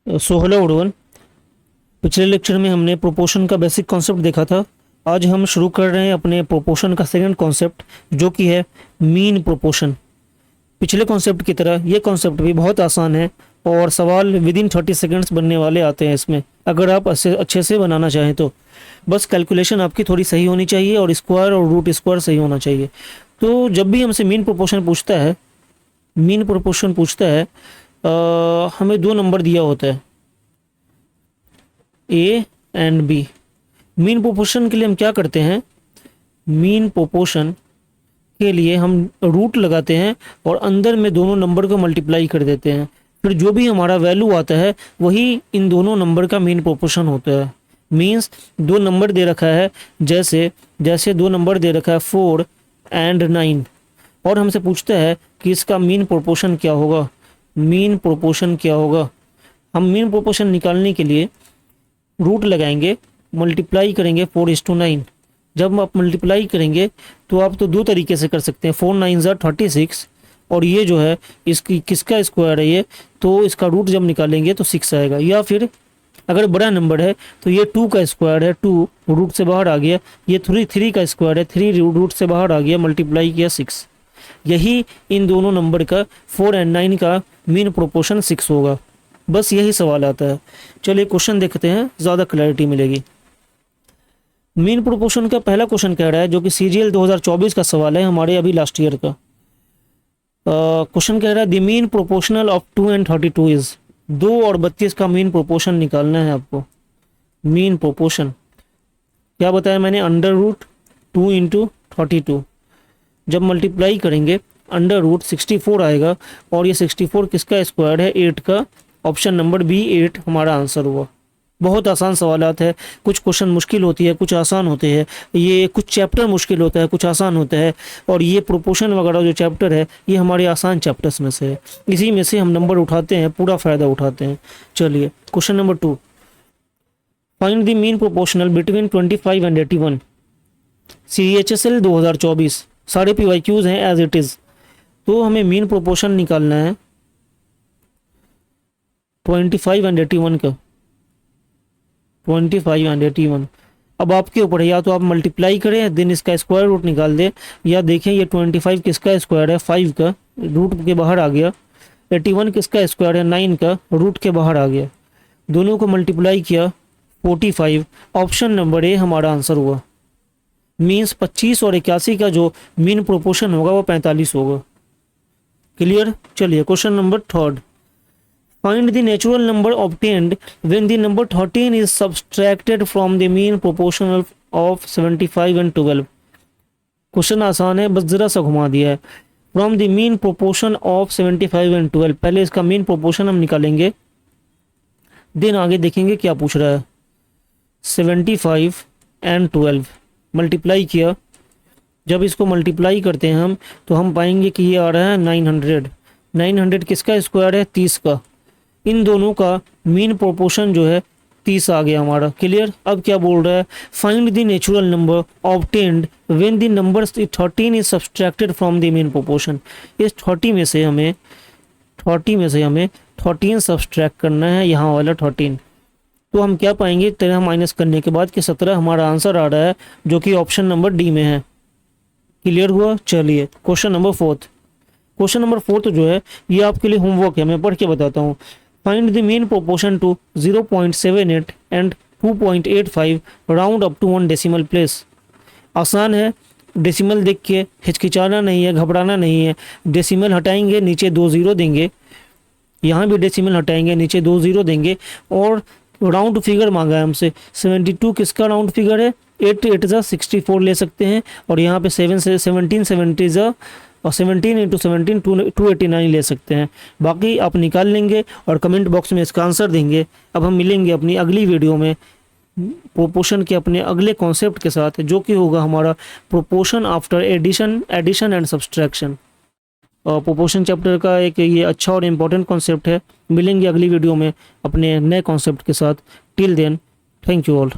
So hello everyone. पिछले lecture में हमने प्रोपोर्शन का बेसिक कॉन्सेप्ट देखा था। आज हम शुरू कर रहे हैं अपने प्रोपोर्शन का सेकंड कॉन्सेप्ट, जो कि है मीन प्रोपोर्शन। पिछले कॉन्सेप्ट की तरह ये कॉन्सेप्ट भी बहुत आसान है और सवाल विद इन 30 सेकंड्स बनने वाले आते हैं इसमें, अगर आप अच्छे से बनाना चाहें तो। बस कैलकुलेशन आपकी थोड़ी सही होनी चाहिए और स्क्वायर और रूट स्क्वायर सही होना चाहिए। तो जब भी हमसे मीन प्रोपोर्शन पूछता है हमें दो नंबर दिया होता है, A and B. Mean proportion के लिए हम क्या करते हैं, मीन प्रोपोर्शन के लिए हम रूट लगाते हैं और अंदर में दोनों नंबर को मल्टीप्लाई कर देते हैं। फिर जो भी हमारा वैल्यू आता है वही इन दोनों नंबर का मीन प्रोपोर्शन होता है। मीन्स दो नंबर दे रखा है, जैसे दो नंबर दे रखा है 4 एंड 9, और हमसे पूछता है कि इसका मीन प्रोपोर्शन क्या होगा। मीन प्रोपोर्शन क्या होगा, हम मीन प्रोपोर्शन निकालने के लिए रूट लगाएंगे, मल्टीप्लाई करेंगे 4:9। जब आप मल्टीप्लाई करेंगे तो आप तो दो तरीके से कर सकते हैं, 4 9 36, और ये जो है इसकी किसका स्क्वायर है ये, तो इसका रूट जब निकालेंगे तो 6 आएगा। या फिर अगर बड़ा नंबर है तो ये 2 का स्क्वायर है, 2 रूट से बाहर आ गया। ये 3 का स्क्वायर है, 3 रूट से बाहर आ गया, मल्टीप्लाई किया 6। यही इन दोनों नंबर का 4 एंड 9 का मीन प्रोपोर्शन 6 होगा। बस यही सवाल आता है। चलिए क्वेश्चन देखते हैं, ज़्यादा क्लैरिटी मिलेगी। मीन प्रोपोर्शन का पहला क्वेश्चन कह रहा है, जो कि CGL 2024 का सवाल है, हमारे अभी लास्ट ईयर का क्वेश्चन कह रहा है the mean proportional of 2 and 32 is. 2 और 32 का मीन प्रोपोर्शन निकालना है आपको। मीन प्रोपोर्शन क्या बताया मैंने, अंडर रूट 2 इंटू 32। जब मल्टीप्लाई करेंगे अंडर रूट 64 आएगा, और ये 64 किसका स्क्वायर है, 8 का। ऑप्शन नंबर बी 8 हमारा आंसर हुआ। बहुत आसान सवालात है, कुछ क्वेश्चन मुश्किल होती है, कुछ आसान होते हैं। ये कुछ चैप्टर मुश्किल होता है, कुछ आसान होता है, और ये प्रोपोर्शन वगैरह जो चैप्टर है ये हमारे आसान चैप्टर्स में से है। इसी में से हम नंबर उठाते हैं, पूरा फ़ायदा उठाते हैं। चलिए question number 2, find the mean proportional between 25 and 81। CHSL 2024 सारे PYQs हैं एज इट इज़। तो हमें मीन प्रोपोर्शन निकालना है 25 एंड 81 का। 25 एंड 81 अब आपके ऊपर है, या तो आप मल्टीप्लाई करें देन इसका स्क्वायर रूट निकाल दें, या देखें ये 25 किसका स्क्वायर है, 5 का, रूट के बाहर आ गया। 81 किसका स्क्वायर है, 9 का, रूट के बाहर आ गया। दोनों को मल्टीप्लाई किया 45। ऑप्शन नंबर ए हमारा आंसर हुआ। मीन्स 25 और 81 का जो मीन प्रोपोर्शन होगा वो 45 होगा। क्लियर। चलिए question number 3, find the natural number obtained when the number 13 is subtracted from the mean proportional of 75 and 12। Question आसान है, बस जरा सा घुमा दिया है। From the mean proportion of 75 and 12, पहले इसका मीन प्रोपोर्शन हम निकालेंगे, देन आगे देखेंगे क्या पूछ रहा है। 75 एंड 12 मल्टीप्लाई किया, जब इसको मल्टीप्लाई करते हैं हम तो हम पाएंगे कि ये आ रहा है 900। 900 किसका स्क्वायर है, 30 का। इन दोनों का मीन प्रोपोर्शन जो है 30 आ गया हमारा। क्लियर। अब क्या बोल रहा है, find the natural number obtained when the number 13 is subtracted from the mean proportion. इस 30 में से हमें 13 सब्सट्रैक्ट करना है, यहाँ वाला 13। तो हम क्या पाएंगे, 13 माइनस करने के बाद कि 17 हमारा आंसर आ रहा है, जो कि ऑप्शन नंबर डी में है। क्लियर हुआ। चलिए क्वेश्चन नंबर 4 जो है ये आपके लिए होमवर्क है, मैं पढ़ के बताता हूँ। Find the mean proportion to 0.78 and 2.85, round up to 1 decimal place. आसान है, डेसिमल देख के हिचकिचाना नहीं है, घबराना नहीं है। डेसिमल हटाएंगे, नीचे 2 0 देंगे, यहाँ भी डेसिमल हटाएंगे, नीचे 2 0 देंगे, और राउंड फिगर मांगा है हमसे। 72 किसका राउंड फिगर है, 8 8 64 ले सकते हैं, और यहाँ पे 7 से 17 70 और 17 इंटू 17 289 ले सकते हैं। बाकी आप निकाल लेंगे और कमेंट बॉक्स में इसका आंसर देंगे। अब हम मिलेंगे अपनी अगली वीडियो में प्रोपोर्शन के अपने अगले कॉन्सेप्ट के साथ, जो कि होगा हमारा proportion after addition and subtraction. Proportion chapter का एक ये अच्छा और इम्पोर्टेंट कॉन्सेप्ट है। मिलेंगे अगली वीडियो में अपने नए कॉन्सेप्ट के साथ। Till then, thank you all.